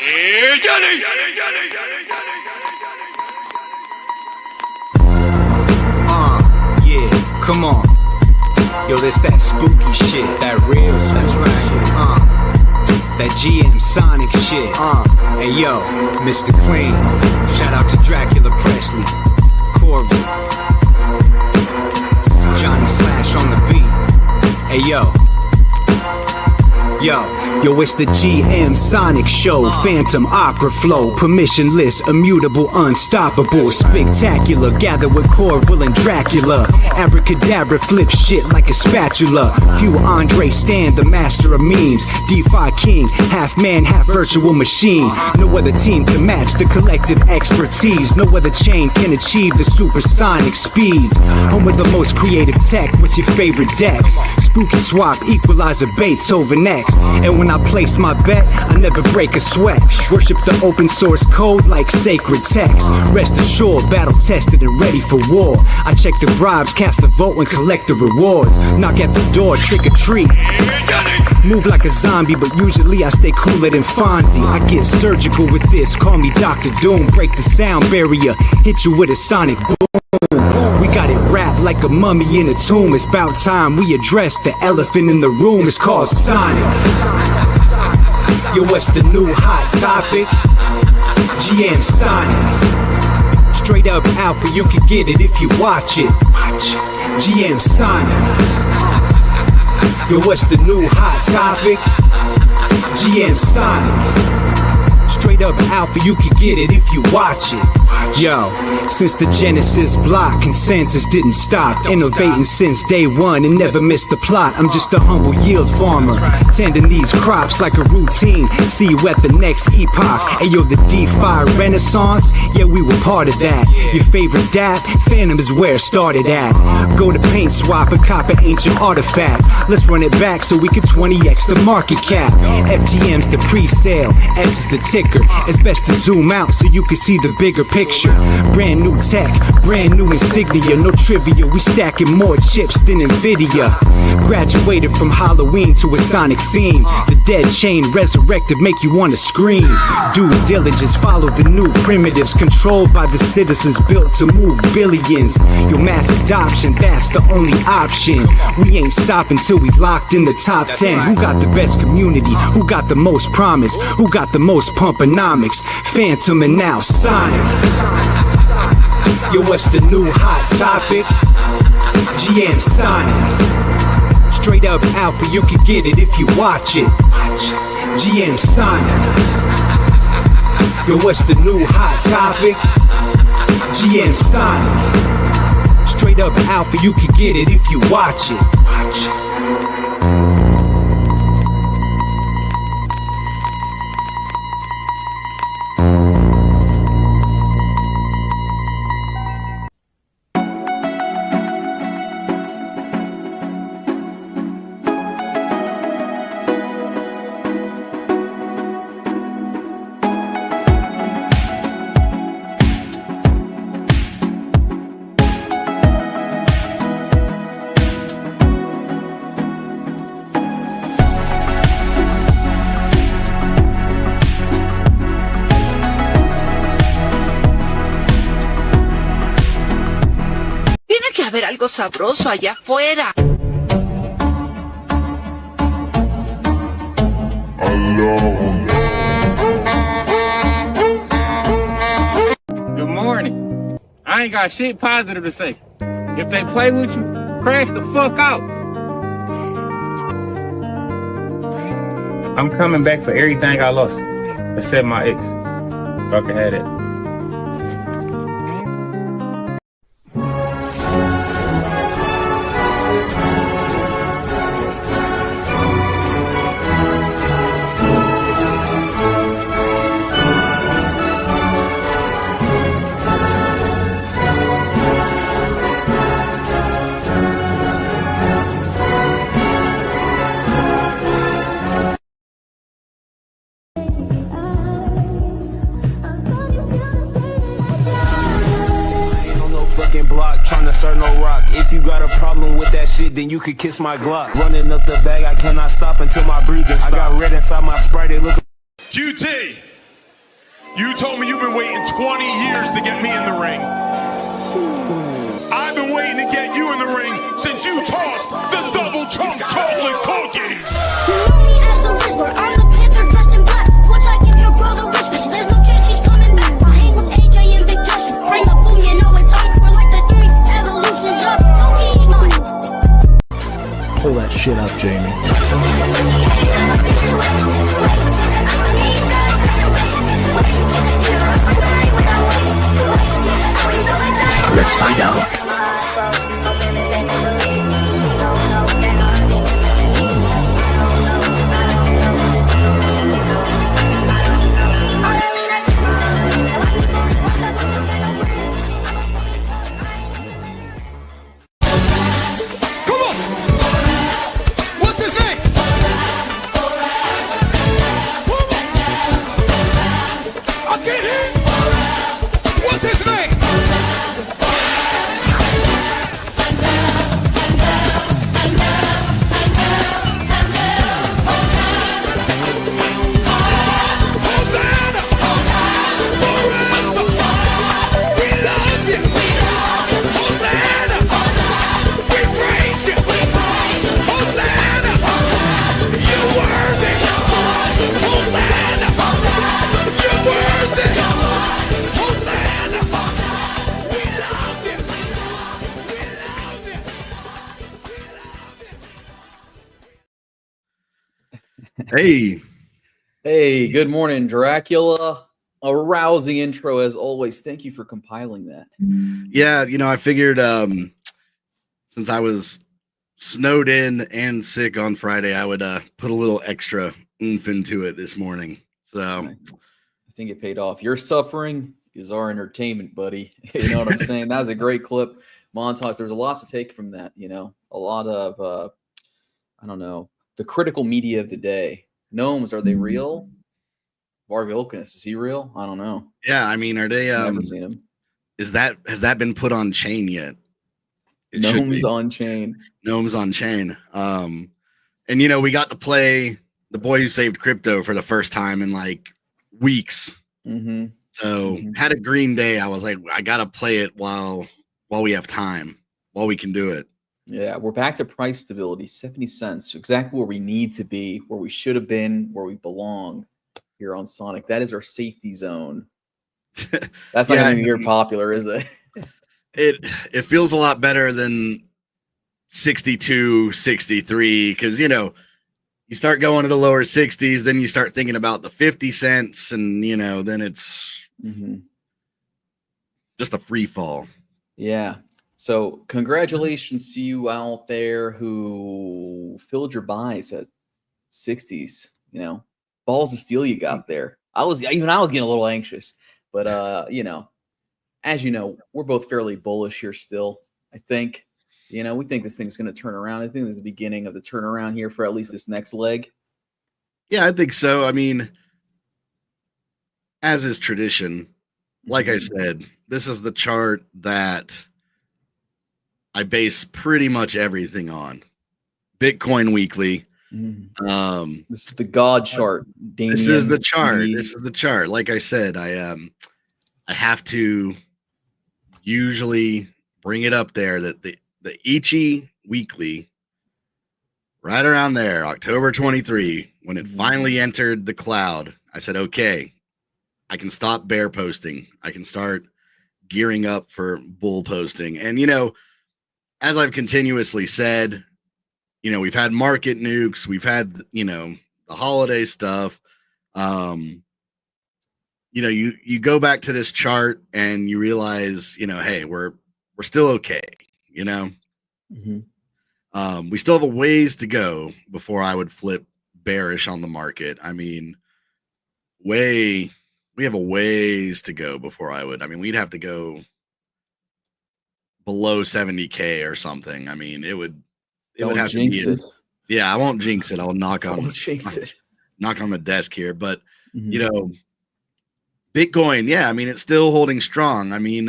Yeah, come on. Yo, this that spooky shit, that real, that's right. That GMSONIC shit. Hey yo, Mr. Clean. Shout out to Dracula Presley, Corby, Johnny Slash on the beat. Hey yo. Yo, it's the GMSONIC show. Phantom opera flow, permissionless, immutable, unstoppable, spectacular. Gather with Corville and Dracula. Abracadabra, flip shit like a spatula. Few Andre Stan, the master of memes. Defai king, half man, half virtual machine. No other team can match the collective expertise. No other chain can achieve the supersonic speeds. Home with the most creative tech. What's your favorite decks? Spooky swap, equalizer, baits over next. And when I place my bet, I never break a sweat. Worship the open source code like sacred text. Rest assured, battle tested and ready for war. I check the bribes, cast the vote and collect the rewards. Knock at the door, trick or treat. Move like a zombie, but usually I stay cooler than Fonzie. I get surgical with this, call me Dr. Doom. Break the sound barrier, hit you with a sonic boom. We got it wrapped like a mummy in a tomb. It's about time we address the elephant in the room. It's called Sonic. Yo, what's the new hot topic? GMSONIC. Straight up alpha, you can get it if you watch it. GMSONIC. Yo, what's the new hot topic? GMSONIC. Straight up alpha, you can get it if you watch it. Yo, since the Genesis block, consensus didn't stop. Innovating since day one and never missed the plot. I'm just a humble yield farmer, tending these crops like a routine. See you at the next epoch. Ayo, the Defai Renaissance, yeah, we were part of that. Your favorite dap, Phantom is where it started at. Go to Paint Swap and cop an ancient artifact. Let's run it back so we can 20x the market cap. FTM's the pre-sale, S is the ticker. It's best to zoom out so you can see the bigger picture. Brand new tech, brand new insignia. No trivia, we stacking more chips than Nvidia. Graduated from Halloween to a sonic theme. The dead chain resurrected make you wanna scream. Due diligence, follow the new primitives. Controlled by the citizens, built to move billions. Your mass adoption, that's the only option. We ain't stopping till we locked in the top 10. Who got the best community? Who got the most promise? Who got the most pumponomics? Phantom and now Sonic. Yo, what's the new hot topic? GMSONIC. Straight up alpha, you can get it if you watch it. GMSONIC. Yo, what's the new hot topic? GMSONIC. Straight up alpha, you can get it if you watch it. Haber algo sabroso allá afuera. Good morning. I ain't got shit positive to say. If they play with you, crash the fuck out. I'm coming back for everything I lost, except my ex. If I can have it. Block, trying to start no rock. If you got a problem with that shit, then you could kiss my Glock. Running up the bag, I cannot stop until my breathing stop. I got red inside my Sprite, they look. QT, You told me you've been waiting 20 years to get me in the ring. I've been waiting to get you in the ring since you tossed the double chunk chocolate cookies. You know me as a Rizzler, I'm the Panther dressed in black. Once I give your brother respect, there's no chance he's coming back. I hang with AJ and Big Justin. Bring the boom, you know it's on. We're like the three evolutions of Pokemon. Pull that shit up, Jamie. Let's find out. Hey, good morning, Dracula. A rousing intro as always. Thank you for compiling that. Yeah, I figured since I was snowed in and sick on Friday, I would put a little extra oomph into it this morning. So I think it paid off. Your suffering is our entertainment, buddy. You know what I'm saying? That was a great clip montage. There's a lot to take from that, a lot of the critical media of the day. Gnomes, are they real? Var Vilkinus, is he real? I don't know. Yeah, I mean, are they Never seen him. has that been put on chain yet? Gnomes on chain. Gnomes on chain. And we got to play The Boy Who Saved Crypto for the first time in like weeks. Mm-hmm. So had a green day. I was like, I gotta play it while we have time, while we can do it. Yeah, we're back to price stability, 70 cents, exactly where we need to be, where we should have been, where we belong here on Sonic. That is our safety zone. That's not going to be very popular, is it? It feels a lot better than 62, 63, because, you start going to the lower 60s, then you start thinking about the 50 cents, and, then it's just a free fall. Yeah. So congratulations to you out there who filled your buys at 60s, balls of steel you got there. I was getting a little anxious, but as you know, we're both fairly bullish here still. I think, we think this thing's going to turn around. I think this is the beginning of the turnaround here for at least this next leg. Yeah, I think so. I mean, as is tradition, like I said, this is the chart that I base pretty much everything on. Bitcoin Weekly. This is the God chart. Damien. This is the chart. This is the chart. Like I said, I have to usually bring it up there that the Ichi Weekly, right around there, October 23, when it finally entered the cloud, I said, okay, I can stop bear posting. I can start gearing up for bull posting. And, as I've continuously said, we've had market nukes, we've had, the holiday stuff. You go back to this chart and you realize, hey, we're still okay. We still have a ways to go before I would flip bearish on the market. I mean, we have a ways to go before I would. I mean, we'd have to go below 70K or something. I mean, it would have to be it. Yeah, I won't jinx it. I'll knock on the desk here. But Bitcoin, yeah, I mean, it's still holding strong. I mean,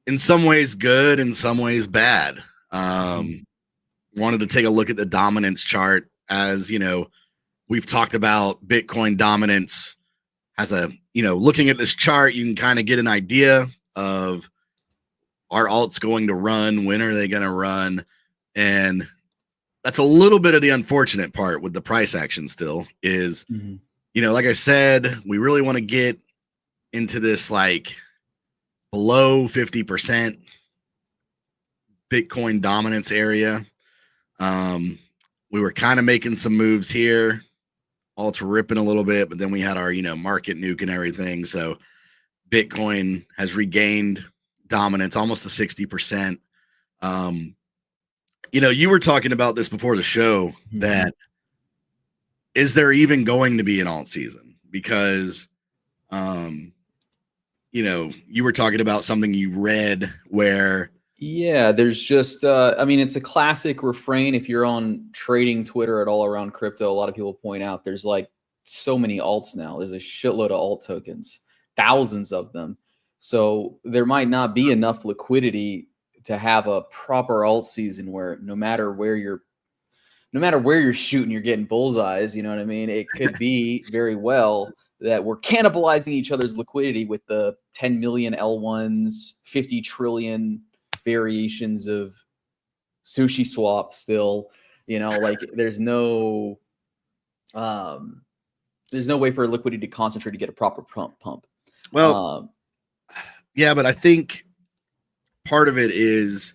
in some ways good, in some ways bad. Wanted to take a look at the dominance chart. As we've talked about, Bitcoin dominance has a looking at this chart, you can kind of get an idea of, are alts going to run? When are they going to run? And that's a little bit of the unfortunate part with the price action still is, like I said, we really want to get into this like below 50% Bitcoin dominance area. We were kind of making some moves here, alts ripping a little bit, but then we had our, market nuke and everything. So Bitcoin has regained dominance almost to 60%. You were talking about this before the show, that is there even going to be an alt season? Because, you were talking about something you read where. Yeah, there's just, it's a classic refrain. If you're on trading Twitter at all around crypto, a lot of people point out there's like so many alts now. There's a shitload of alt tokens, thousands of them. So there might not be enough liquidity to have a proper alt season where no matter where you're shooting, you're getting bullseyes. You know what I mean? It could be very well that we're cannibalizing each other's liquidity with the 10 million L1s, 50 trillion variations of sushi swap still, like there's no way for liquidity to concentrate to get a proper pump. Well, yeah, but I think part of it is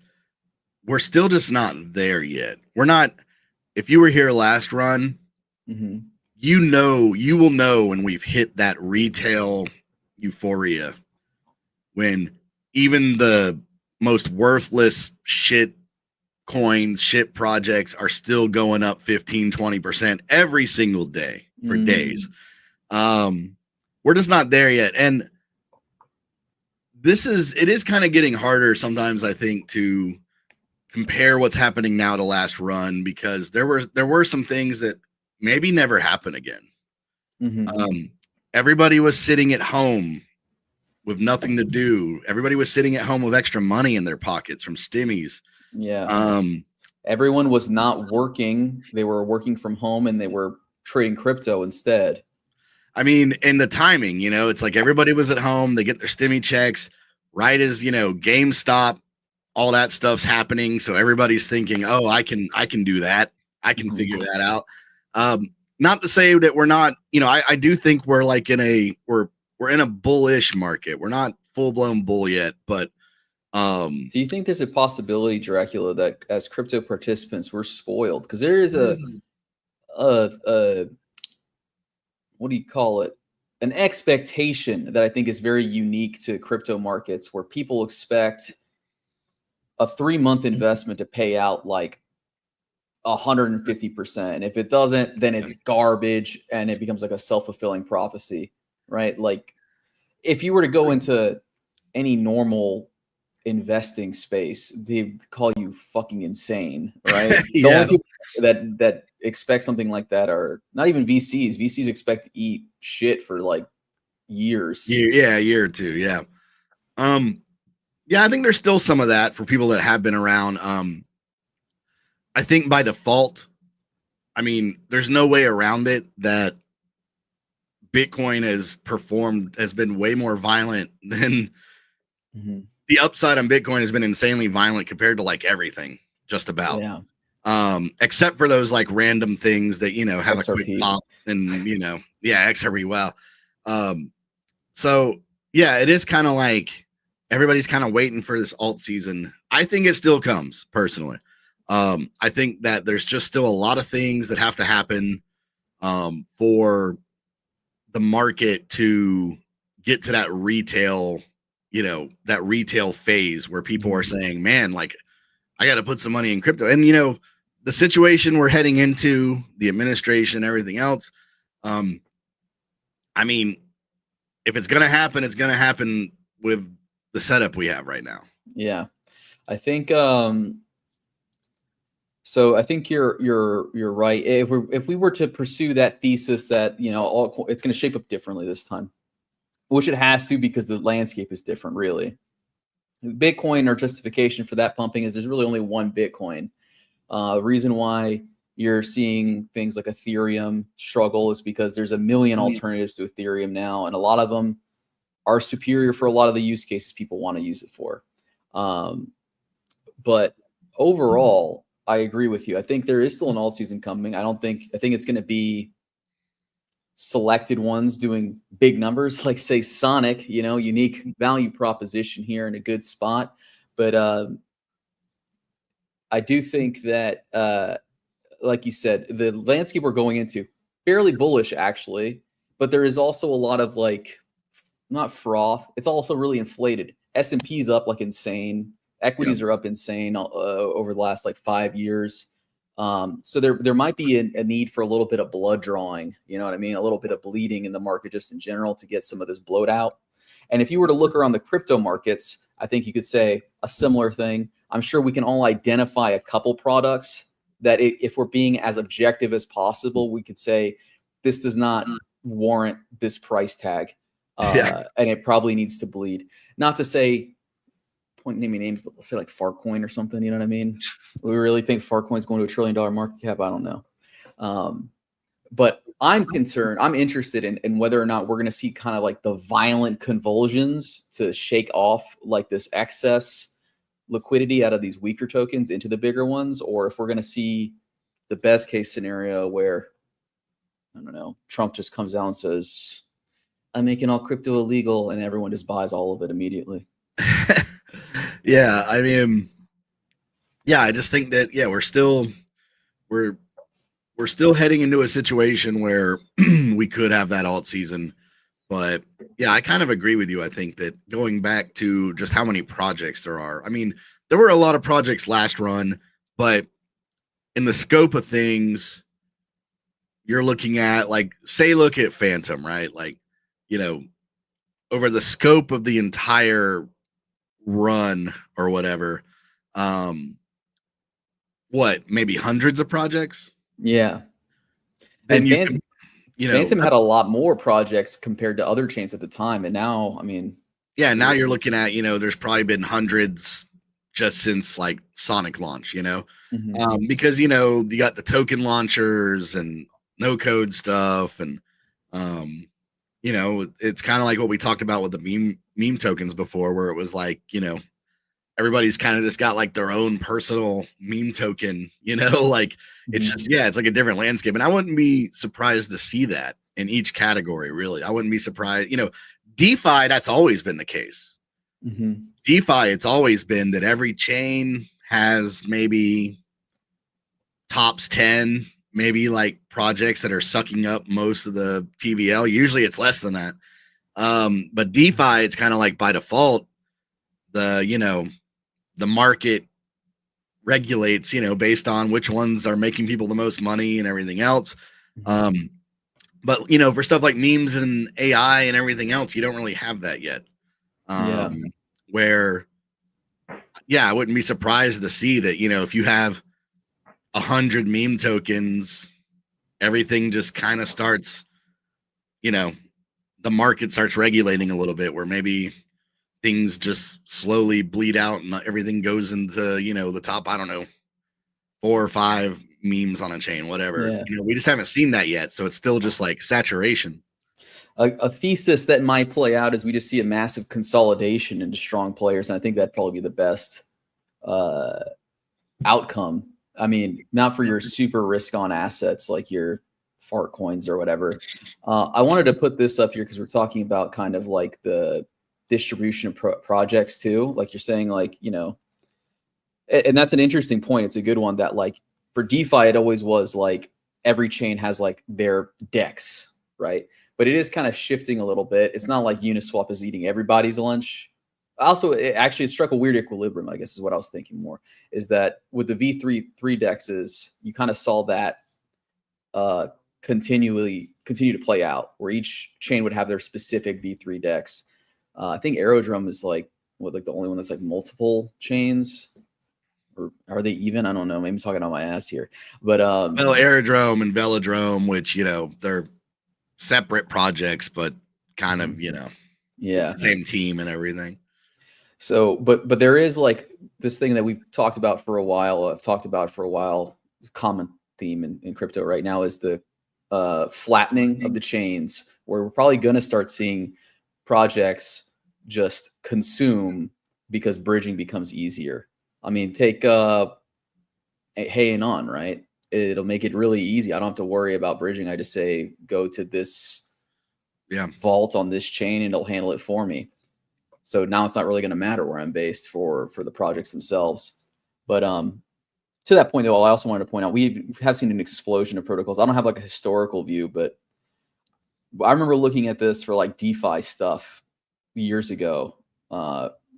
we're still just not there yet. We're not, if you were here last run, you will know when we've hit that retail euphoria, when even the most worthless shit coins, shit projects are still going up 15-20% every single day for days. We're just not there yet. And it is kind of getting harder sometimes, I think, to compare what's happening now to last run, because there were some things that maybe never happen again. Everybody was sitting at home with nothing to do. Everybody was sitting at home with extra money in their pockets from stimmies. Yeah. Everyone was not working. They were working from home and they were trading crypto instead. I mean, and the timing, it's like everybody was at home. They get their stimmy checks right as, GameStop, all that stuff's happening. So everybody's thinking, oh, I can do that. I can figure that out. Not to say that we're not, I do think we're like we're in a bullish market. We're not full blown bull yet, but do you think there's a possibility, Dracula, that as crypto participants we're spoiled? Because there is a what do you call it? An expectation that I think is very unique to crypto markets, where people expect a 3-month investment to pay out like 150%. And if it doesn't, then it's garbage and it becomes like a self-fulfilling prophecy, right? Like if you were to go into any normal investing space, they call you fucking insane, right? The only people that expect something like that are not even VCs. VCs expect to eat shit for like years. Yeah, a year or two. Yeah. Yeah, I think there's still some of that for people that have been around. I think by default, there's no way around it that Bitcoin has been way more violent than the upside on Bitcoin has been insanely violent compared to like everything, just about. Yeah. Except for those like random things that, have XRP. A quick pop and, XRP. Wow. So yeah, it is kind of like everybody's kind of waiting for this alt season. I think it still comes personally. I think that there's just still a lot of things that have to happen for the market to get to that retail, that retail phase where people are saying, man, like I got to put some money in crypto. And, the situation we're heading into, the administration, everything else. If it's going to happen, it's going to happen with the setup we have right now. Yeah. I think, so I think you're right. If we were to pursue that thesis that, it's going to shape up differently this time, which it has to, because the landscape is different, really. Bitcoin, our justification for that pumping is there's really only one Bitcoin. The reason why you're seeing things like Ethereum struggle is because there's a million alternatives to Ethereum now, and a lot of them are superior for a lot of the use cases people want to use it for. But overall, I agree with you. I think there is still an alt season coming. I think it's going to be selected ones doing big numbers, like say Sonic, unique value proposition here in a good spot. But I do think that, like you said, the landscape we're going into, fairly bullish actually, but there is also a lot of like, not froth. It's also really inflated. S&P's up like insane. Equities are up insane over the last like 5 years. So there might be a need for a little bit of blood drawing, you know what I mean? A little bit of bleeding in the market just in general to get some of this bloat out. And if you were to look around the crypto markets, I think you could say a similar thing. I'm sure we can all identify a couple products that if we're being as objective as possible, we could say this does not warrant this price tag. And it probably needs to bleed. Not to say, naming names, but let's say like Farcoin or something, you know what I mean? We really think Farcoin's going to $1 trillion market cap? I don't know. But I'm concerned, I'm interested in whether or not we're going to see kind of like the violent convulsions to shake off like this excess liquidity out of these weaker tokens into the bigger ones, or if we're going to see the best case scenario where, I don't know, Trump just comes out and says, I'm making all crypto illegal, and everyone just buys all of it immediately. Yeah, I mean, I just think that we're still heading into a situation where we could have that alt season. But yeah, I kind of agree with you. I think that going back to just how many projects there are. I mean, there were a lot of projects last run, but in the scope of things, you're looking at like, say, look at Phantom, right? Like, over the scope of the entire run or whatever, maybe hundreds of projects? Yeah. And Phantom had a lot more projects compared to other chains at the time. And now, I mean, now you're looking at, there's probably been hundreds just since like Sonic launch, because, you got the token launchers and no code stuff. And, it's kind of like what we talked about with the meme tokens before, where it was like, everybody's kind of just got like their own personal meme token, like it's just, it's like a different landscape. And I wouldn't be surprised to see that in each category, really. I wouldn't be surprised, DeFi, that's always been the case. DeFi, it's always been that every chain has maybe tops 10, maybe like projects that are sucking up most of the TVL. Usually it's less than that. But DeFi, it's kind of like by default, the market regulates, based on which ones are making people the most money and everything else. But, for stuff like memes and AI and everything else, you don't really have that yet. Where, I wouldn't be surprised to see that, if you have 100 meme tokens, everything just kind of starts, the market starts regulating a little bit, where maybe things just slowly bleed out and everything goes into, the top, I don't know, 4 or 5 memes on a chain, whatever. We just haven't seen that yet. So it's still just like saturation. A thesis that might play out is we just see a massive consolidation into strong players. And I think that'd probably be the best outcome. I mean, not for your super risk on assets like your fart coins or whatever. I wanted to put this up here because we're talking about kind of like the distribution of projects too. Like you're saying, like, and that's an interesting point. It's a good one that like for DeFi, it always was like every chain has like their DEX, right? But it is kind of shifting a little bit. It's not like Uniswap is eating everybody's lunch. Also, it struck a weird equilibrium, I guess is what I was thinking more, is that with the V3 dexes, you kind of saw that continue to play out, where each chain would have their specific V3 dex. I think Aerodrome is like the only one that's like multiple chains, or are they even? I don't know. Maybe I'm talking on my ass here, but well, Aerodrome and Velodrome, which they're separate projects, but kind of same team and everything. So, but there is like this thing that we've talked about for a while. I've talked about for a while. Common theme in crypto right now is the flattening of the chains, where we're probably going to start seeing projects just consume because bridging becomes easier. I mean, take Hey and On, right? It'll make it really easy. I don't have to worry about bridging. I just say, go to this vault on this chain and it'll handle it for me. So now it's not really going to matter where I'm based for the projects themselves. But to that point, though, I also wanted to point out we have seen an explosion of protocols. I don't have like a historical view, but I remember looking at this for like DeFi stuff years ago.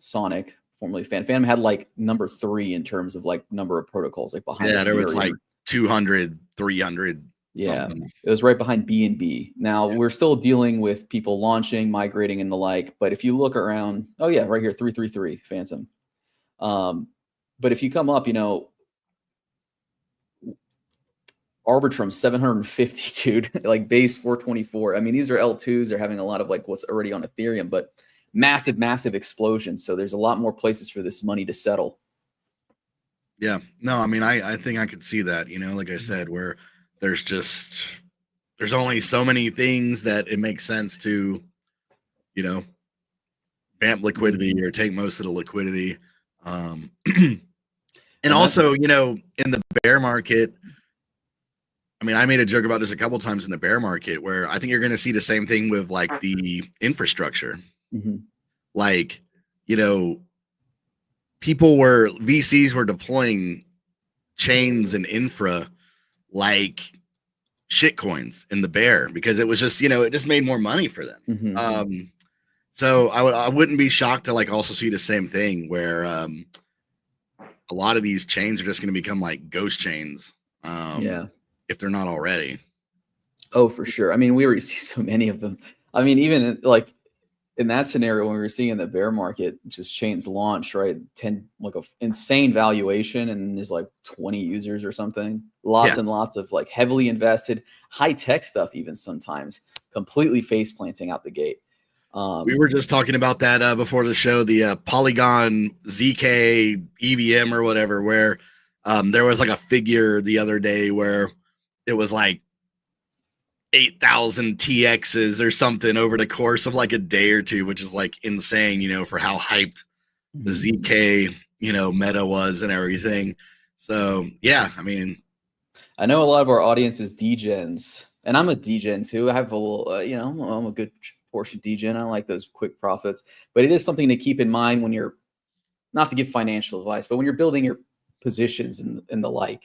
Sonic, formerly Phantom, had like number 3 in terms of like number of protocols, like behind. Yeah, there was like 200, 300. Yeah, something. It was right behind BNB. Now we're still dealing with people launching, migrating, and the like. But if you look around, oh yeah, right here, 333 Phantom. But if you come up, you know, Arbitrum 750, dude, like base 424. I mean, these are L2s. They're having a lot of like what's already on Ethereum, but massive explosion. So there's a lot more places for this money to settle. Yeah, no, I mean, I think I could see that, you know, like I said, where there's only so many things that it makes sense to, you know, vamp liquidity or take most of the liquidity. And also, you know, in the bear market, I mean, I made a joke about this a couple times in the bear market where I think you're going to see the same thing with like the infrastructure. Like, you know, VCs were deploying chains and infra like shit coins in the bear because it was just, you know, it just made more money for them. So I wouldn't be shocked to like also see the same thing where a lot of these chains are just going to become like ghost chains. If they're not already. Oh, for sure. I mean, we already see so many of them. I mean, even like in that scenario, when we were seeing in the bear market, just chains launch, right? 10, like a insane valuation, and there's like 20 users or something. Lots and lots of like heavily invested, high tech stuff, even sometimes completely face planting out the gate. We were just talking about that before the show, the Polygon ZK EVM or whatever, where there was like a figure the other day where it was like 8,000 TXs or something over the course of like a day or two, which is like insane, you know, for how hyped the ZK, you know, meta was and everything. So, yeah, I mean, I know a lot of our audience is degens, and I'm a degen too. I have a little, you know, I'm a good portion degen. I like those quick profits, but it is something to keep in mind when you're, not to give financial advice, but when you're building your positions and the like,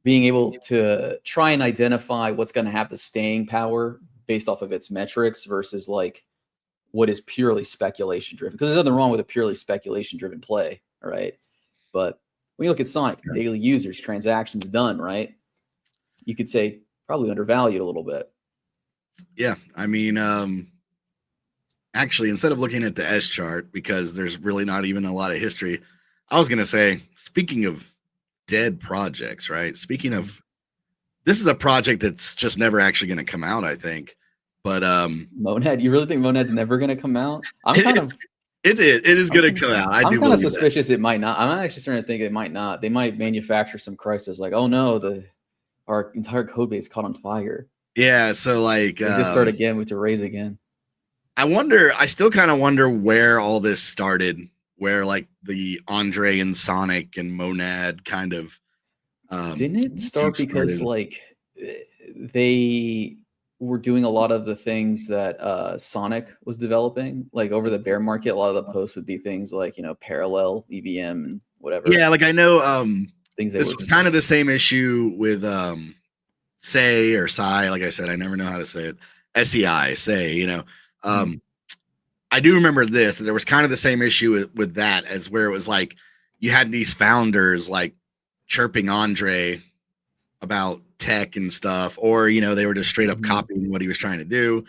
being able to try and identify what's going to have the staying power based off of its metrics versus like what is purely speculation driven, because there's nothing wrong with a purely speculation driven play. All right. But when you look at Sonic, daily users, transactions done, right, you could say probably undervalued a little bit. Yeah. I mean, actually, instead of looking at the S chart, because there's really not even a lot of history, I was going to say, speaking of dead projects, right? Speaking of, this is a project that's just never actually going to come out, I think. But Monad, you really think Monad's never going to come out? It is going to come out. I'm kind of suspicious it might not. I'm actually starting to think it might not. They might manufacture some crisis, like, oh no, our entire code base caught on fire. Yeah, so like just start again. We have to raise again. I still kind of wonder where all this started, where like the Andre and Sonic and Monad kind of didn't it start because like they were doing a lot of the things that Sonic was developing, like over the bear market. A lot of the posts would be things like, you know, parallel EVM and whatever. Yeah, like I know things. This was kind of the same issue with Say or Sai. Like I said, I never know how to say it. SEI, Say, you know. I do remember this. There was kind of the same issue with that, as where it was like you had these founders like chirping Andre about tech and stuff, or, you know, they were just straight up copying what he was trying to do,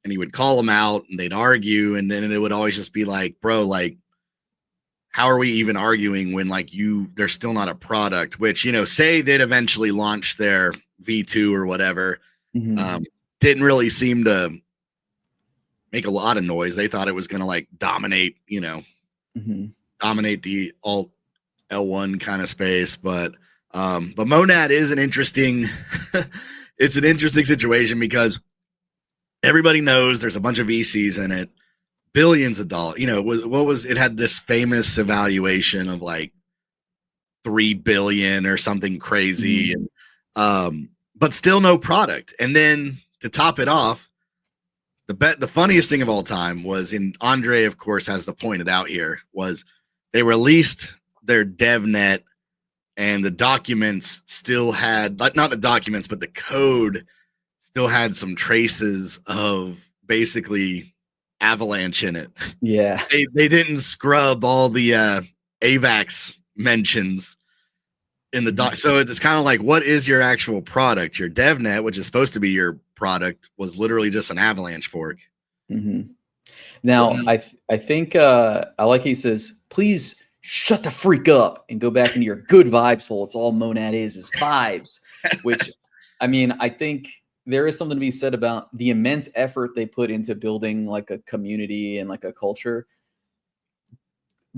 and he would call them out and they'd argue. And then it would always just be like, bro, like, how are we even arguing when like they're still not a product, which, you know, Say they'd eventually launch their V2 or whatever. Didn't really seem to make a lot of noise. They thought it was going to like dominate, you know, dominate the alt L1 kind of space. But But Monad is an interesting, it's an interesting situation because everybody knows there's a bunch of VCs in it, billions of dollars. You know, what was it had this famous evaluation of like 3 billion or something crazy, and but still no product. And then to top it off, the funniest thing of all time was, in Andre, of course, has the pointed out here, was they released their DevNet, and the documents still had, not the documents, but the code still had some traces of basically Avalanche in it. Yeah. They didn't scrub all the AVAX mentions in the doc. So it's kind of like, what is your actual product? Your DevNet, which is supposed to be your product, was literally just an Avalanche fork. Now, I think I like he says, please shut the freak up and go back into your good vibes hole. It's all Monad is vibes, which, I mean, I think there is something to be said about the immense effort they put into building like a community and like a culture.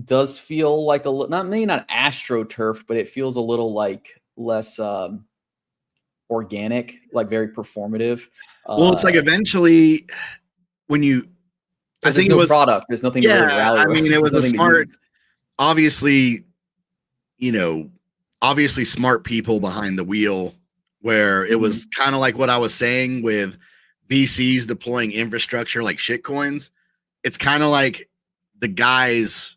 Does feel like maybe not AstroTurf, but it feels a little like less organic, like very performative. Well, it's like eventually when you, I think it was product. There's nothing to really rally. I mean, it was a smart, obviously, you know, obviously smart people behind the wheel, where it was kind of like what I was saying with VCs deploying infrastructure like shitcoins. It's kind of like the guys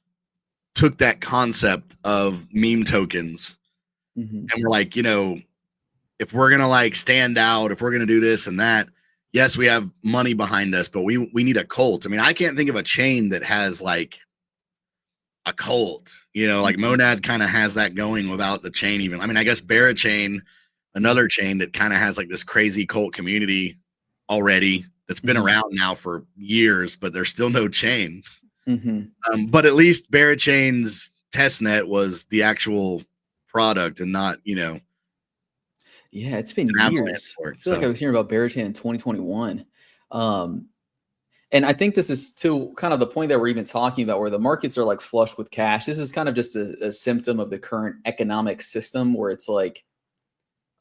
took that concept of meme tokens and we're like, you know, if we're going to like stand out, if we're going to do this and that, yes, we have money behind us, but we need a cult. I mean, I can't think of a chain that has like a cult, you know, like Monad kind of has that going without the chain even. I mean, I guess Barachain, another chain that kind of has like this crazy cult community already that's been around now for years, but there's still no chain. But at least Barachain's testnet was the actual product and not, you know. Yeah, it's been years. I feel like I was hearing about Barachain in 2021. And I think this is to kind of the point that we're even talking about, where the markets are like flush with cash. This is kind of just a symptom of the current economic system, where it's like,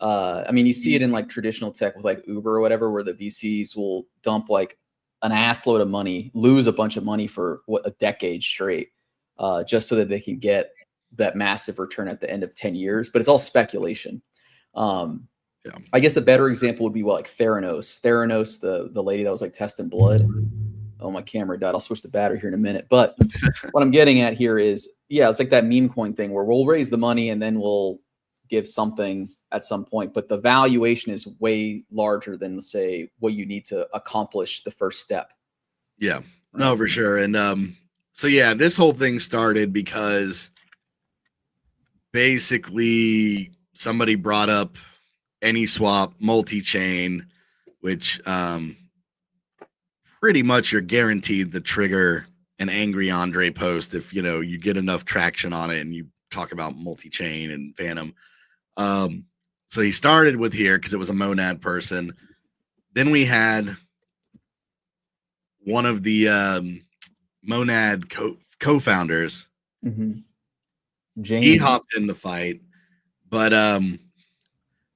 I mean, you see it in like traditional tech with like Uber or whatever, where the VCs will dump like an ass load of money, lose a bunch of money for a decade straight, just so that they can get that massive return at the end of 10 years. But it's all speculation. I guess a better example would be like Theranos. Theranos, the lady that was like testing blood. Oh, my camera died. I'll switch the battery here in a minute. But what I'm getting at here is, yeah, it's like that meme coin thing where we'll raise the money and then we'll give something at some point, but the valuation is way larger than, say, what you need to accomplish the first step. Yeah, no, for sure. And so yeah, this whole thing started because basically somebody brought up AnySwap multi-chain, which pretty much you're guaranteed to trigger an angry Andre post if, you know, you get enough traction on it and you talk about multi-chain and Phantom. So he started with here because it was a Monad person. Then we had one of the Monad co-founders. James. He hopped in the fight, but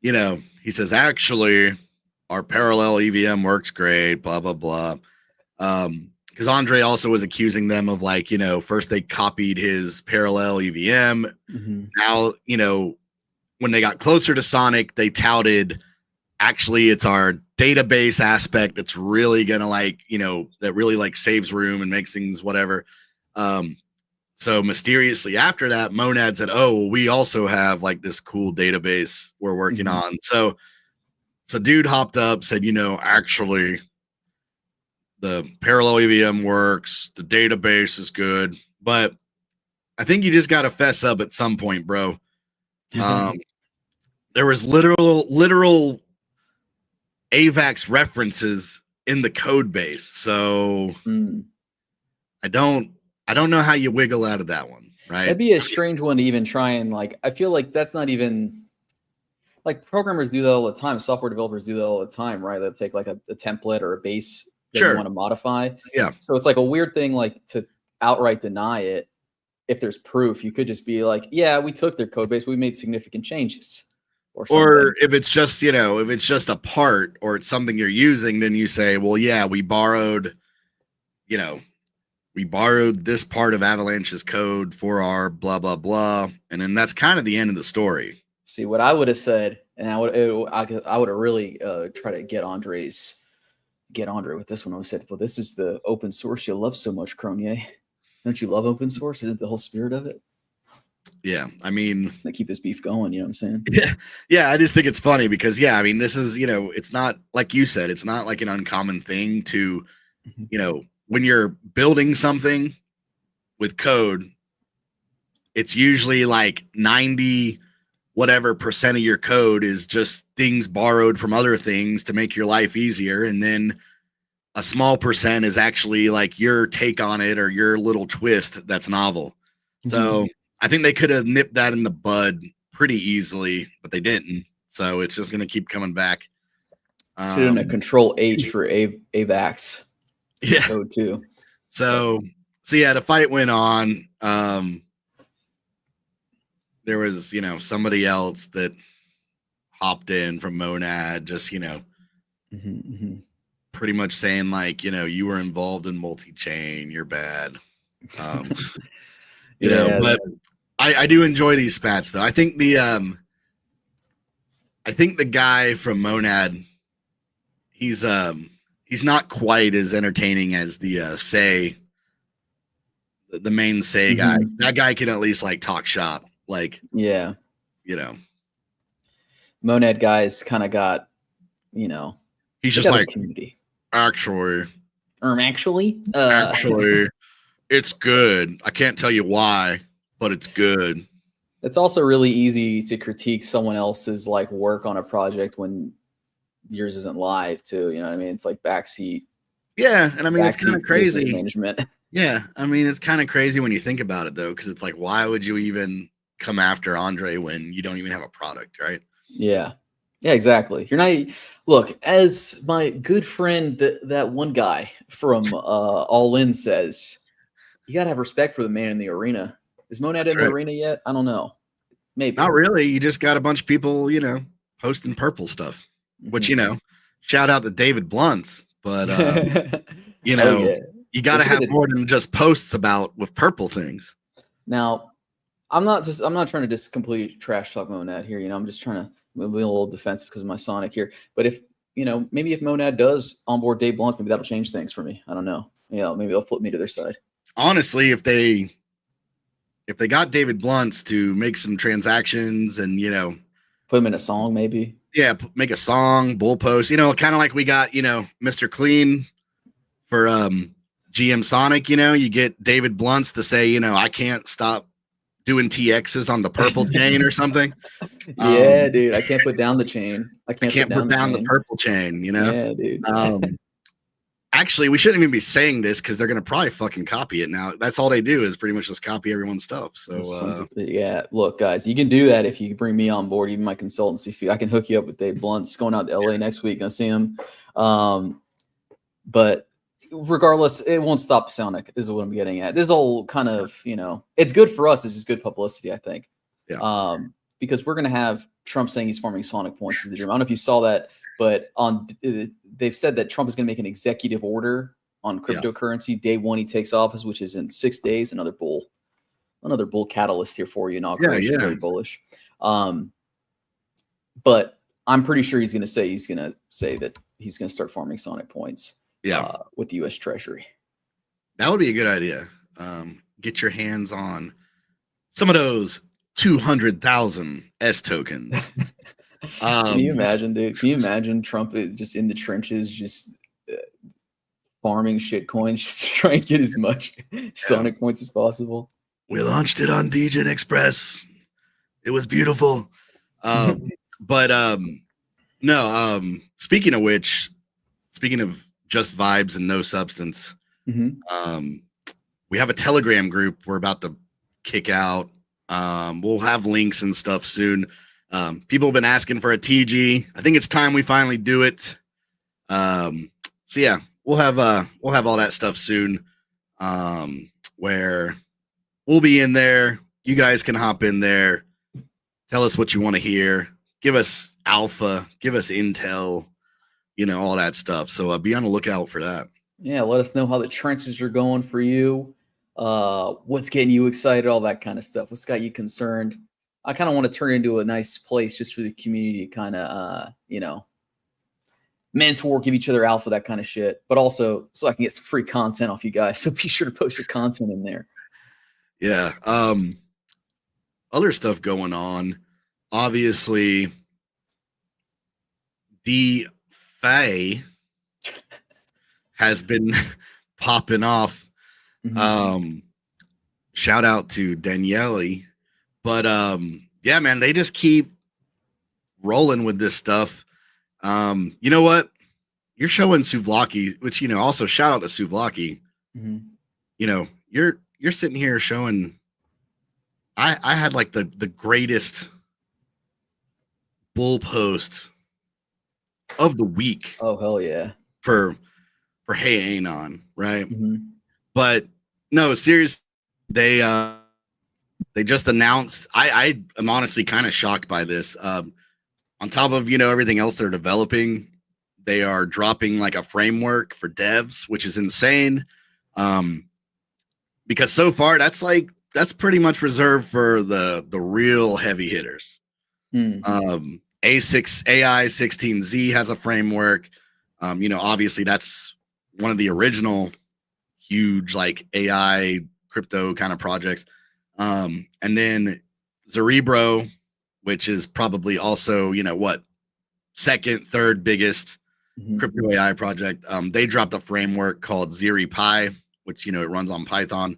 you know, he says, actually, our parallel EVM works great, blah, blah, blah. Because Andre also was accusing them of, like, you know, first they copied his parallel EVM. Now, you know, when they got closer to Sonic, they touted, actually, it's our database aspect that's really gonna, like, you know, that really like saves room and makes things whatever. So mysteriously after that, Monad said, oh, well, we also have like this cool database we're working on. So dude hopped up, said, you know, actually the parallel EVM works, the database is good, but I think you just got to fess up at some point, bro. There was literal AVAX references in the code base. So I don't know how you wiggle out of that one, right? That'd be a strange one to even try and, like, I feel like that's not even, like, programmers do that all the time. Software developers do that all the time, right? They'll take like a template or a base that you want to modify. Yeah. So it's like a weird thing, like, to outright deny it. if there's proof, you could just be like, yeah, we took their code base, we made significant changes. Or if it's just, if it's just a part or it's something you're using, then you say, well, yeah, we borrowed this part of Avalanche's code for our blah, blah, blah. And then that's kind of the end of the story. See, what I would have said, and I would have really tried to get Andre with this one. I said, well, this is the open source you love so much, Cronier. Don't you love open source? Isn't the whole spirit of it? Yeah, I mean, to keep this beef going, you know what I'm saying? Yeah. I just think it's funny because, I mean, this is, it's not like you said, it's not like an uncommon thing to, when you're building something with code, it's usually like 90 whatever percent of your code is just things borrowed from other things to make your life easier, and then a small percent is actually like your take on it or your little twist that's novel. So I think they could have nipped that in the bud pretty easily, but they didn't. So it's just going to keep coming back. Should have done a Control H for AVAX. Yeah. Code too. So yeah, the fight went on. There was, somebody else that hopped in from Monad, just, pretty much saying like, you were involved in multi-chain, you're bad. But I do enjoy these spats though. I think the guy from Monad, he's not quite as entertaining as the main Say guy. That guy can at least like talk shop. Like, yeah, Monad guys kind of got, he's just like, community. Actually, it's good. I can't tell you why, but it's good. It's also really easy to critique someone else's like work on a project when yours isn't live too. You know what I mean? It's like backseat. Yeah, and I mean it's kind of crazy. Management. Yeah, I mean it's kind of crazy when you think about it though, because it's like, why would you even come after Andre when you don't even have a product, right? Yeah, exactly. You're not. Look, as my good friend, that one guy from All In says, you gotta have respect for the man in the arena. Is Monad in the arena yet? I don't know. Maybe not really. You just got a bunch of people, posting purple stuff. Which shout out to David Blunts, but you got to have more than just posts about with purple things. Now, I'm not trying to just completely trash talk Monad here. I'm just trying to be a little defensive because of my Sonic here. But if maybe if Monad does onboard Dave Blunts, maybe that'll change things for me. I don't know. Yeah, maybe they'll flip me to their side. Honestly, if they got David Blunts to make some transactions and put him in a song, maybe. Yeah, make a song, bull post. Kind of like we got Mr. Clean for GMSONIC. You get David Blunts to say I can't stop doing TXs on the purple chain or something. Yeah, dude, I can't put down the chain. I can't put down the purple chain. Yeah, dude. Actually, we shouldn't even be saying this because they're going to probably fucking copy it now. That's all they do is pretty much just copy everyone's stuff. So, yeah, look, guys, you can do that if you bring me on board, even my consultancy fee. I can hook you up with Dave Blunts going out to LA next week. Gonna see him. But regardless, it won't stop Sonic. This is what I'm getting at. This all kind of, it's good for us. This is good publicity, I think. Yeah. Because we're going to have Trump saying he's farming Sonic points in the dream. I don't know if you saw that, but they've said that Trump is going to make an executive order on cryptocurrency day one he takes office, which is in 6 days. Another bull catalyst here for you. Inauguration, very bullish. But I'm pretty sure he's going to say that he's going to start farming Sonic points. Yeah, with the U.S. Treasury. That would be a good idea. Get your hands on some of those 200,000 S tokens. Can you imagine, dude? Can you imagine Trump just in the trenches, just farming shit coins, just to try and get as much Sonic points as possible? We launched it on DGen Express. It was beautiful. Speaking of which, speaking of just vibes and no substance, we have a Telegram group we're about to kick out. We'll have links and stuff soon. People have been asking for a TG. I think it's time we finally do it. So yeah, we'll have all that stuff soon. Where we'll be in there. You guys can hop in there. Tell us what you want to hear. Give us alpha. Give us intel. All that stuff. So be on the lookout for that. Yeah, let us know how the trenches are going for you. What's getting you excited, all that kind of stuff. What's got you concerned? I kind of want to turn it into a nice place just for the community to kind of, mentor, give each other alpha, that kind of shit. But also so I can get some free content off you guys. So be sure to post your content in there. Yeah. Other stuff going on. Obviously, Defai has been popping off. Shout out to Daniele. But yeah, man, they just keep rolling with this stuff. You know what? You're showing Souvlaki, which also shout out to Souvlaki. You're sitting here showing. I had like the greatest bull post of the week. Oh hell yeah! For Hey Anon, right? But no, seriously, they just announced. I am honestly kind of shocked by this. On top of everything else they're developing, they are dropping like a framework for devs, which is insane. Because so far that's pretty much reserved for the real heavy hitters. AI16Z has a framework. Obviously that's one of the original huge like AI crypto kind of projects. And then Cerebro, which is probably also, second, third biggest crypto AI project. They dropped a framework called ZeriPi, which, it runs on Python.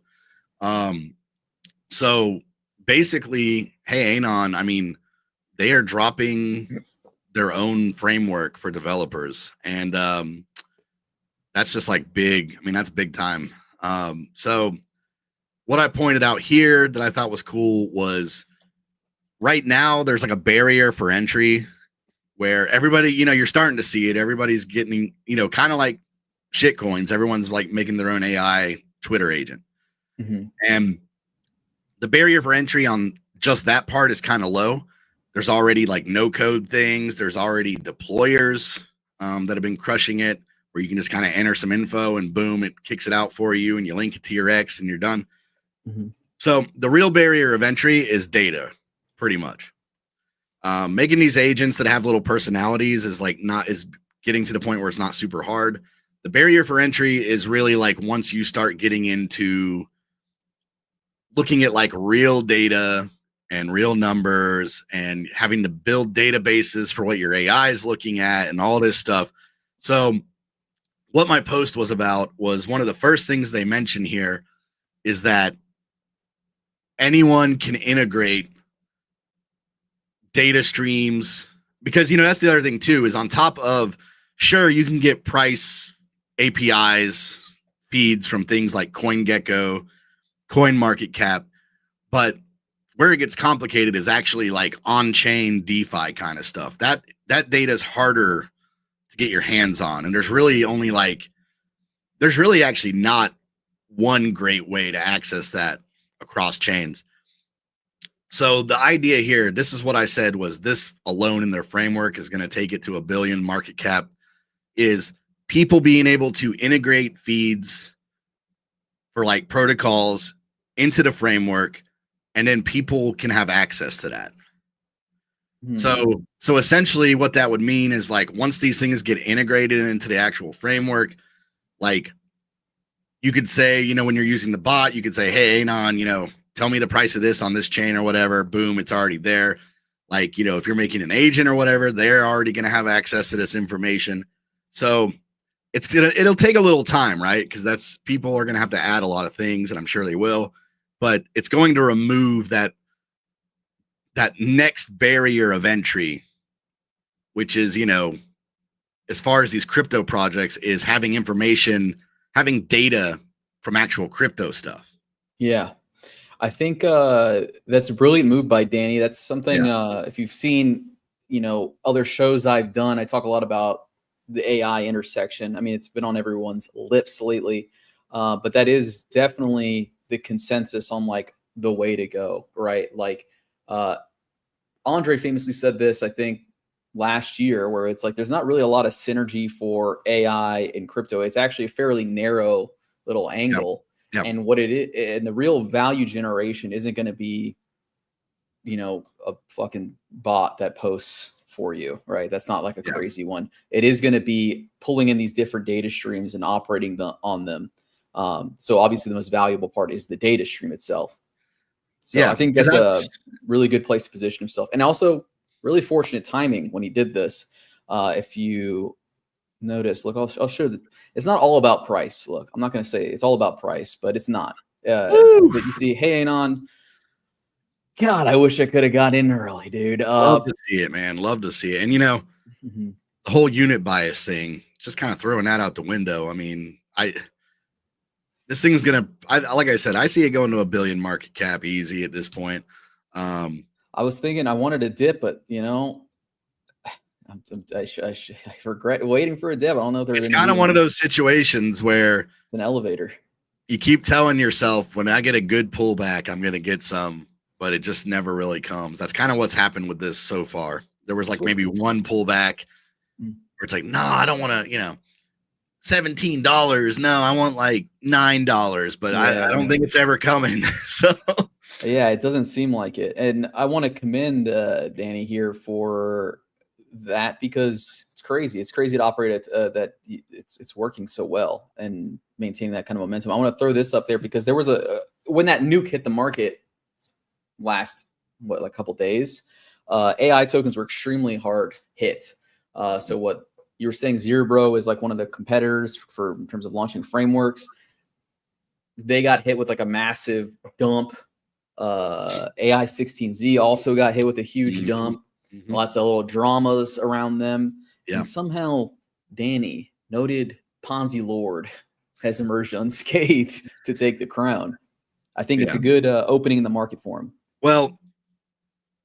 So basically, Hey Anon, I mean, they are dropping their own framework for developers. And that's just like big. I mean, that's big time. So what I pointed out here that I thought was cool was right now there's like a barrier for entry where everybody, you're starting to see it. Everybody's getting, kind of like shit coins. Everyone's like making their own AI Twitter agent. And the barrier for entry on just that part is kind of low. There's already like no code things. There's already deployers that have been crushing it, where you can just kind of enter some info and boom, it kicks it out for you and you link it to your X and you're done. So the real barrier of entry is data, pretty much. Making these agents that have little personalities is getting to the point where it's not super hard. The barrier for entry is really like once you start getting into looking at like real data and real numbers and having to build databases for what your AI is looking at and all this stuff. So what my post was about was one of the first things they mention here is that anyone can integrate data streams, because that's the other thing too, is on top of, sure, you can get price APIs feeds from things like CoinGecko, CoinMarketCap, but where it gets complicated is actually like on-chain DeFi kind of stuff. That data is harder to get your hands on, and there's really actually not one great way to access that across chains. So the idea here, this is what I said, was this alone in their framework is going to take it to $1 billion market cap, is people being able to integrate feeds for like protocols into the framework, and then people can have access to that. So essentially what that would mean is like once these things get integrated into the actual framework, like you could say, when you're using the bot, you could say, hey, Anon, tell me the price of this on this chain or whatever. Boom, it's already there. Like, if you're making an agent or whatever, they're already going to have access to this information. So it'll take a little time, right? Because people are going to have to add a lot of things, and I'm sure they will. But it's going to remove that next barrier of entry, which is, as far as these crypto projects, is having information, having data from actual crypto stuff. Yeah. I think that's a brilliant move by Danny. That's something, if you've seen, other shows I've done, I talk a lot about the AI intersection. I mean, it's been on everyone's lips lately, but that is definitely the consensus on like the way to go, right? Like Andre famously said this, I think, last year, where it's like there's not really a lot of synergy for AI and crypto. It's actually a fairly narrow little angle. Yep. And what it is, and the real value generation isn't going to be, you know, a fucking bot that posts for you, right? That's not like a crazy one. It is going to be pulling in these different data streams and operating on them. So obviously the most valuable part is the data stream itself. So I think that's a really good place to position himself. And also really fortunate timing when he did this. If you notice, look, I'll show that it's not all about price. Look, I'm not going to say it's all about price, but it's not. But you see, hey, Anon, God, I wish I could have got in early, dude. Love to see it, man. Love to see it. And, you know, the whole unit bias thing, just kind of throwing that out the window. I mean, this thing's going to, like I said, I see it going to $1 billion market cap easy at this point. I was thinking I wanted a dip, but, you know, I regret waiting for a dip. I don't know if it's kind of one of those situations where it's an elevator. You keep telling yourself, when I get a good pullback, I'm going to get some, but it just never really comes. That's kind of what's happened with this so far. There was like maybe one pullback where it's like, no, I don't want to, you know, $17. No, I want like $9, but I don't think it's ever coming. So yeah, it doesn't seem like it. And I want to commend Danny here for that, because it's crazy. It's crazy to operate at that. It's working so well and maintaining that kind of momentum. I want to throw this up there because there was when that nuke hit the market last like a couple days, AI tokens were extremely hard hit. So what you were saying, Zerbro is like one of the competitors in terms of launching frameworks. They got hit with like a massive dump. AI 16Z also got hit with a huge dump. Lots of little dramas around them. And somehow Danny, noted Ponzi lord, has emerged unscathed to take the crown. I think it's a good opening in the market for him. Well,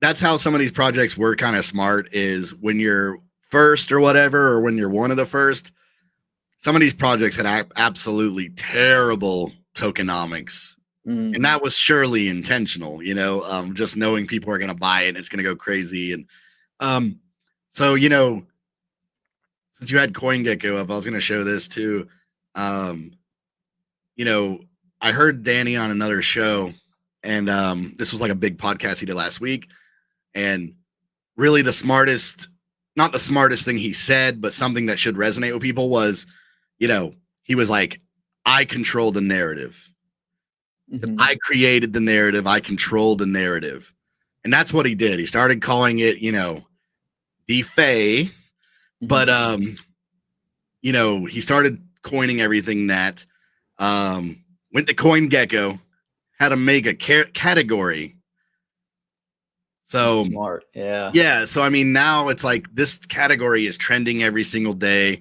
that's how some of these projects were kind of smart, is when you're first or whatever, or when you're one of the first, some of these projects had absolutely terrible tokenomics. And that was surely intentional, you know, just knowing people are going to buy it and it's going to go crazy. And so, you know, since you had CoinGecko up, I was going to show this too. You know, I heard Danny on another show, and this was like a big podcast he did last week. And really not the smartest thing he said, but something that should resonate with people was, you know, he was like, I control the narrative. I created the narrative. I controlled the narrative. And that's what he did. He started calling it, you know, Defai. But, you know, he started coining everything that went to CoinGecko, had to make a category. So that's smart. Yeah. Yeah. So, I mean, now it's like this category is trending every single day.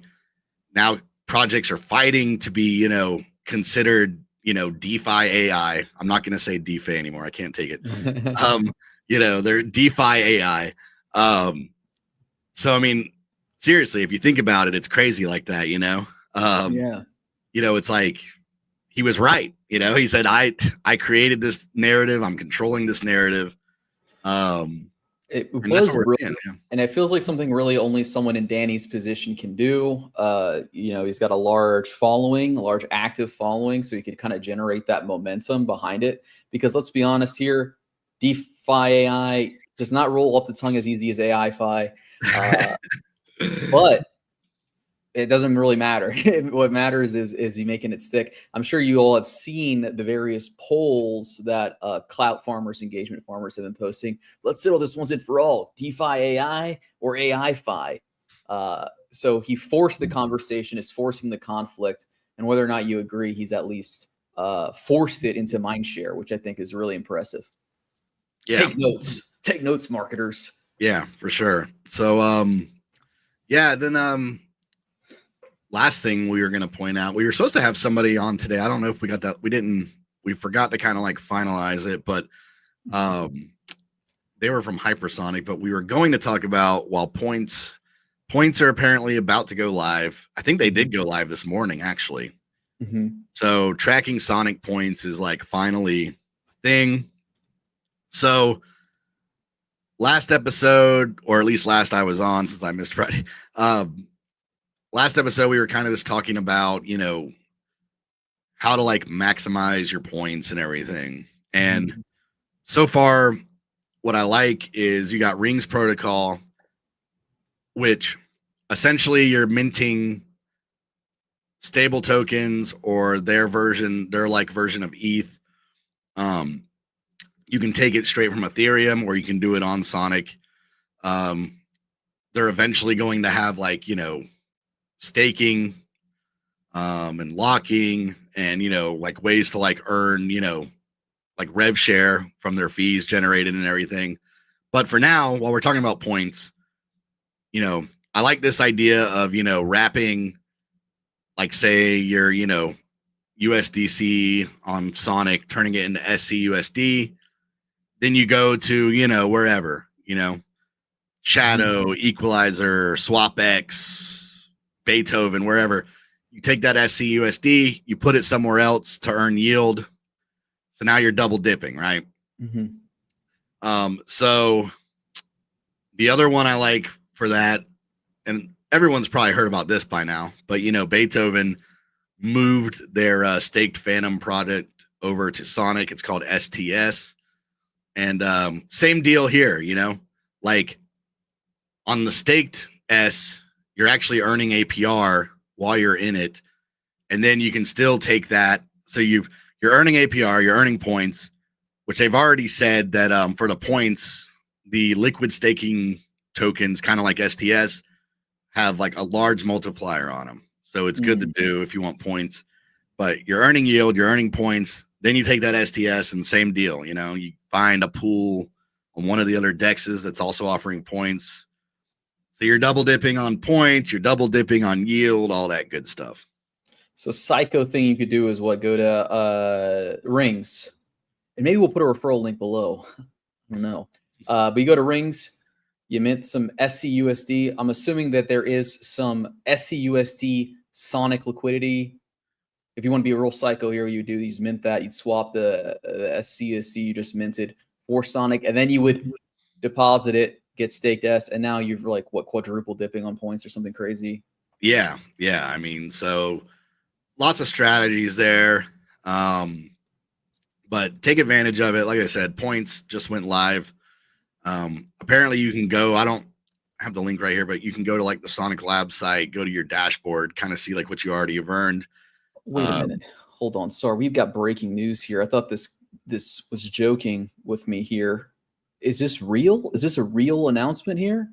Now projects are fighting to be, you know, considered, you know, DeFi AI. I'm not going to say DeFi anymore. I can't take it. You know, they're DeFi AI. So, I mean, seriously, if you think about it, it's crazy like that, you know? You know, it's like, he was right. You know, he said, I created this narrative. I'm controlling this narrative. It was brilliant, and it feels like something really only someone in Danny's position can do. You know, he's got a large following, a large active following, so he could kind of generate that momentum behind it. Because let's be honest here, DeFi AI does not roll off the tongue as easy as AI-fi, but it doesn't really matter. What matters is he making it stick. I'm sure you all have seen the various polls that clout farmers, engagement farmers have been posting. Let's settle this once and for all: DeFi AI or AI-fi. So he forced the conversation, is forcing the conflict, and whether or not you agree, he's at least forced it into mindshare, which I think is really impressive. Yeah. Take notes, marketers. Yeah, for sure. So, yeah, then last thing we were going to point out, we were supposed to have somebody on today. I don't know if we got that. We forgot to kind of like finalize it, but they were from Hypersonic, but we were going to talk about, while points are apparently about to go live. I think they did go live this morning, actually. So tracking Sonic points is like finally a thing. So last episode, or at least last I was on, since I missed Friday. Last episode, we were kind of just talking about, how to like maximize your points and everything. And so far, what I like is you got Rings Protocol, which essentially you're minting stable tokens or their version of ETH. You can take it straight from Ethereum, or you can do it on Sonic. They're eventually going to have staking and locking and like ways to like earn like rev share from their fees generated and everything. But for now, while we're talking about points, I like this idea of wrapping, like, say your USDC on Sonic, turning it into SCUSD. Then you go to wherever, Shadow, Equalizer, SwapX, Beethoven, wherever. You take that SCUSD, you put it somewhere else to earn yield. So now you're double dipping, right? So the other one I like for that, and everyone's probably heard about this by now, but Beethoven moved their staked Phantom product over to Sonic. It's called STS. And same deal here, like on the staked S, you're actually earning APR while you're in it. And then you can still take that. So you're earning APR, you're earning points, which they've already said that for the points, the liquid staking tokens, kind of like STS, have like a large multiplier on them. So it's good to do if you want points, but you're earning yield, you're earning points. Then you take that STS and same deal, you find a pool on one of the other dexes that's also offering points. So you're double dipping on points, you're double dipping on yield, all that good stuff. So psycho thing you could do is what? Go to Rings. And maybe we'll put a referral link below. I don't know. But you go to Rings, you mint some SCUSD. I'm assuming that there is some SCUSD Sonic liquidity. If you want to be a real psycho here, you do these mint that, you'd swap the SCUSD you just minted for Sonic, and then you would deposit it, get staked S, and now you're like quadruple dipping on points or something crazy. Yeah. I mean, so lots of strategies there. But take advantage of it. Like I said, points just went live. Apparently you can go, I don't have the link right here, but you can go to like the Sonic Lab site, go to your dashboard, kind of see like what you already have earned. Wait a minute. Hold on. Sorry, we've got breaking news here. I thought this was joking with me here. Is this real? Is this a real announcement here?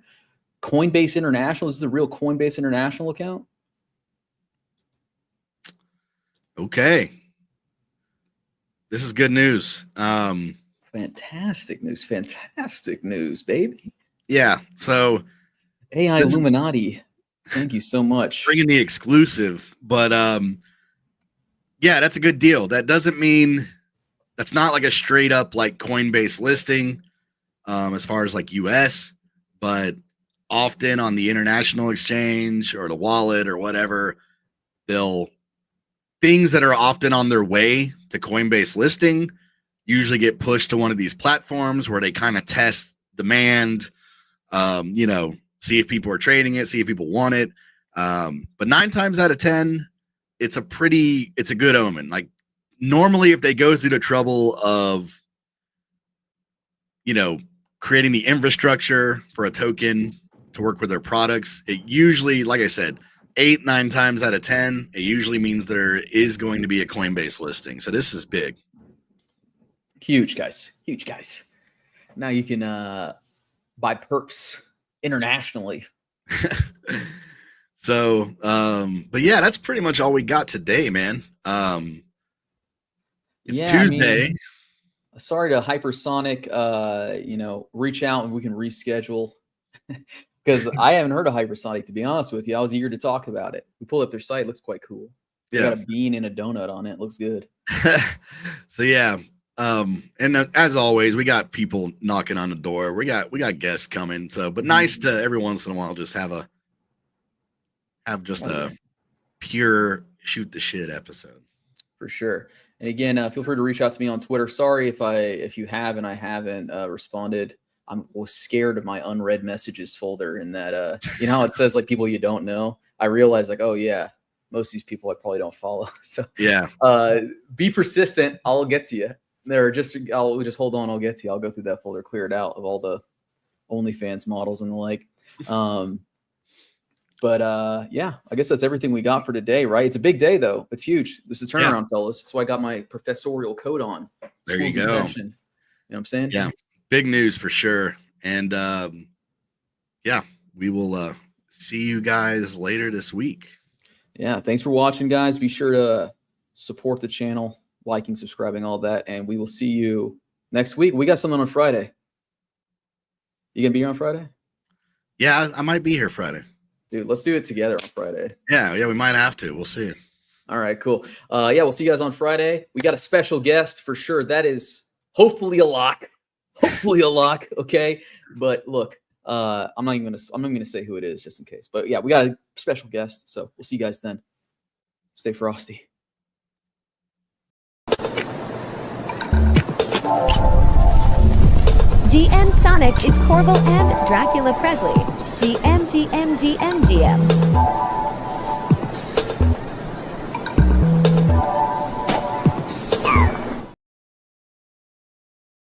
Coinbase International? Is this the real Coinbase International account? Okay. This is good news. Fantastic news. Fantastic news, baby. Yeah. So AI Illuminati. Thank you so much. Bringing the exclusive, but yeah, that's a good deal. That doesn't mean that's not like a straight up like Coinbase listing as far as like US, but often on the international exchange or the wallet or whatever, things that are often on their way to Coinbase listing usually get pushed to one of these platforms where they kind of test demand, see if people are trading it, see if people want it. But 9 times out of 10, it's a good omen. Like normally if they go through the trouble of, creating the infrastructure for a token to work with their products, it usually, like I said, 8-9 times out of 10, it usually means there is going to be a Coinbase listing. So this is big. Huge, guys. Huge, guys. Now you can buy perps internationally. So, but yeah, that's pretty much all we got today, man. It's Tuesday. Sorry to Hypersonic, reach out and we can reschedule. Because I haven't heard of Hypersonic, to be honest with you. I was eager to talk about it. We pulled up their site. Looks quite cool. Yeah. Got a bean and a donut on it. Looks good. So, yeah. And as always, we got people knocking on the door. We got guests coming. So, but nice to every once in a while just have a pure shoot the shit episode. For sure. And again, feel free to reach out to me on Twitter. Sorry if you have and I haven't responded. I was scared of my unread messages folder in that, you know how it says like people you don't know? I realized like, oh yeah, most of these people I probably don't follow. So yeah, be persistent. I'll get to you. I'll just hold on. I'll get to you. I'll go through that folder, clear it out of all the OnlyFans models and the like. But yeah, I guess that's everything we got for today, right? It's a big day though. It's huge. This is a turnaround, fellas. That's why I got my professorial coat on. There you School's go. in session. You know what I'm saying? Yeah. Big news for sure. And yeah, we will see you guys later this week. Yeah. Thanks for watching, guys. Be sure to support the channel, liking, subscribing, all that. And we will see you next week. We got something on Friday. You gonna be here on Friday? Yeah, I might be here Friday. Dude, let's do it together on Friday. Yeah, we might have to. We'll see. All right, cool. Yeah, we'll see you guys on Friday. We got a special guest for sure. That is hopefully a lock. Hopefully a lock. Okay. But look, I'm not even gonna say who it is just in case. But yeah, we got a special guest. So we'll see you guys then. Stay frosty. GMSONIC is Corval and Dracula Presley. GM.